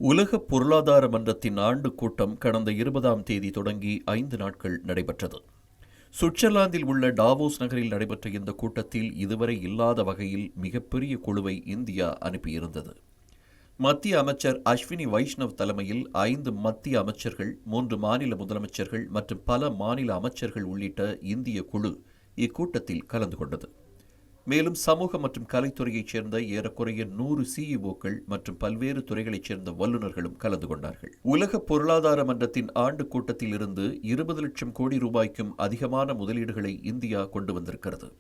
உலக பொருளாதார மன்றத்தின் ஆண்டு கூட்டம் கடந்த 20ஆம் தேதி தொடங்கி 5 நாட்கள் நடைபெற்றது. சுவிட்சர்லாந்தில் உள்ள டாவோஸ் நகரில் நடைபெற்ற இந்த கூட்டத்தில் இதுவரை இல்லாத வகையில் மிகப்பெரிய குழுவை இந்தியா அனுப்பியிருந்தது. மத்திய அமைச்சர் அஸ்வினி வைஷ்ணவ் தலைமையில் 5 மத்திய அமைச்சர்கள், 3 மாநில முதலமைச்சர்கள் மற்றும் பல மாநில அமைச்சர்கள் உள்ளிட்ட இந்திய குழு இக்கூட்டத்தில் கலந்து கொண்டது. மேலும் சமூக மற்றும் கலைத்துறையைச் சேர்ந்த ஏறக்குறைய 100 சிஇஓக்கள் மற்றும் பல்வேறு துறைகளைச் சேர்ந்த வல்லுநர்களும் கலந்து கொண்டார்கள். உலக பொருளாதார மன்றத்தின் ஆண்டு கூட்டத்தில் இருந்து 20 லட்சம் கோடி ரூபாய்க்கும் அதிகமான முதலீடுகளை இந்தியா கொண்டு வந்திருக்கிறது.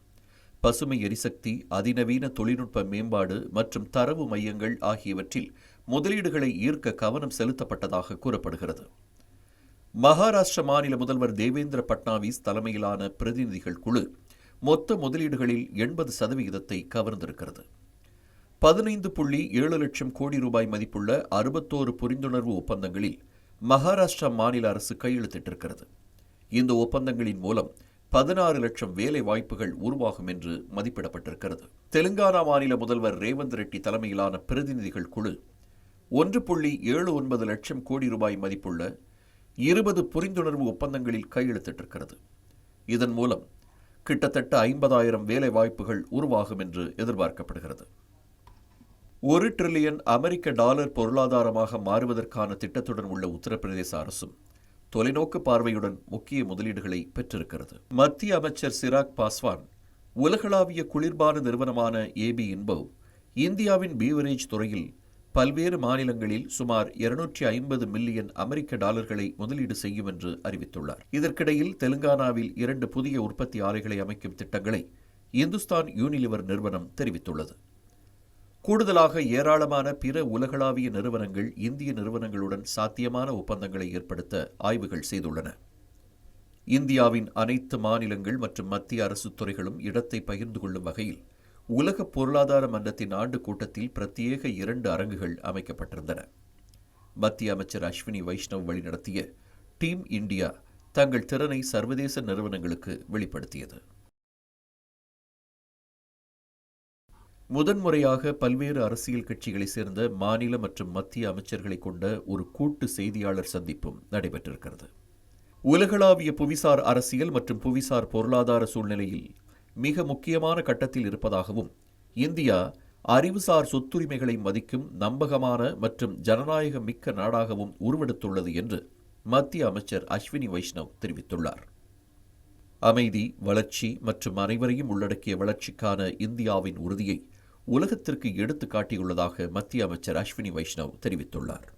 பசுமை எரிசக்தி, அதிநவீன தொழில்நுட்ப மேம்பாடு மற்றும் தரவு மையங்கள் ஆகியவற்றில் முதலீடுகளை ஈர்க்க கவனம் செலுத்தப்பட்டதாக கூறப்படுகிறது. மகாராஷ்டிர மாநில முதல்வர் தேவேந்திர பட்னாவிஸ் தலைமையிலான பிரதிநிதிகள் குழு மொத்த முதலீடுகளில் 80% கவர்ந்திருக்கிறது. 15.7 லட்சம் கோடி ரூபாய் மதிப்புள்ள 61 புரிந்துணர்வு ஒப்பந்தங்களில் மகாராஷ்டிரா மாநில அரசு கையெழுத்திட்டிருக்கிறது. இந்த ஒப்பந்தங்களின் மூலம் 16 லட்சம் வேலை வாய்ப்புகள் உருவாகும் என்று மதிப்பிடப்பட்டிருக்கிறது. தெலுங்கானா மாநில முதல்வர் ரேவந்த் ரெட்டி தலைமையிலான பிரதிநிதிகள் குழு 1.79 லட்சம் கோடி ரூபாய் மதிப்புள்ள 20 புரிந்துணர்வு ஒப்பந்தங்களில் கையெழுத்திட்டிருக்கிறது. இதன் மூலம் கிட்டத்தட்ட 50,000 வேலை வாய்ப்புகள் உருவாகும் என்று எதிர்பார்க்கப்படுகிறது. $1 டிரில்லியன் அமெரிக்க பொருளாதாரமாக மாறுவதற்கான திட்டத்துடன் உள்ள உத்தரப்பிரதேச அரசும் தொலைநோக்கு பார்வையுடன் முக்கிய முதலீடுகளை பெற்றிருக்கிறது. மத்திய அமைச்சர் சிராக் பாஸ்வான் உலகளாவிய குளிர்பான நிறுவனமான ஏபி இன்பவ் இந்தியாவின் பீவரேஜ் துறையில் பல்வேறு மாநிலங்களில் சுமார் $250 மில்லியன் அமெரிக்க முதலீடு செய்யும் என்று அறிவித்துள்ளார். இதற்கிடையில் தெலுங்கானாவில் 2 புதிய உற்பத்தி ஆலைகளை அமைக்கும் திட்டங்களை இந்துஸ்தான் யூனிலிவர் நிறுவனம் தெரிவித்துள்ளது. கூடுதலாக ஏராளமான பிற உலகளாவிய நிறுவனங்கள் இந்திய நிறுவனங்களுடன் சாத்தியமான ஒப்பந்தங்களை ஏற்படுத்த ஆய்வுகள் செய்துள்ளன. இந்தியாவின் அனைத்து மாநிலங்கள் மற்றும் மத்திய அரசு துறைகளும் இடத்தை பகிர்ந்து கொள்ளும் வகையில் உலக பொருளாதார மன்றத்தின் ஆண்டு கூட்டத்தில் பிரத்யேக 2 அரங்குகள் அமைக்கப்பட்டிருந்தன. மத்திய அமைச்சர் அஸ்வினி வைஷ்ணவ் வழிநடத்திய டீம் இந்தியா தங்கள் திறனை சர்வதேச நிறுவனங்களுக்கு வெளிப்படுத்தியது. முதன்முறையாக பல்வேறு அரசியல் கட்சிகளைச் சேர்ந்த மாநில மற்றும் மத்திய அமைச்சர்களை கொண்ட ஒரு கூட்டு செய்தியாளர் சந்திப்பும் நடைபெற்றிருக்கிறது. உலகளாவிய புவிசார் அரசியல் மற்றும் புவிசார் பொருளாதார சூழ்நிலையில் மிக முக்கியமான கட்டத்தில் இருப்பதாகவும், இந்தியா அறிவுசார் சொத்துரிமைகளை மதிக்கும் நம்பகமான மற்றும் ஜனநாயக மிக்க நாடாகவும் உருவெடுத்துள்ளது என்று மத்திய அமைச்சர் அஸ்வினி வைஷ்ணவ் தெரிவித்துள்ளார். அமைதி, வளர்ச்சி மற்றும் அனைவரையும் உள்ளடக்கிய வளர்ச்சிக்கான இந்தியாவின் உறுதியை உலகத்திற்கு எடுத்து காட்டியுள்ளதாக மத்திய அமைச்சர் அஸ்வினி வைஷ்ணவ் தெரிவித்துள்ளார்.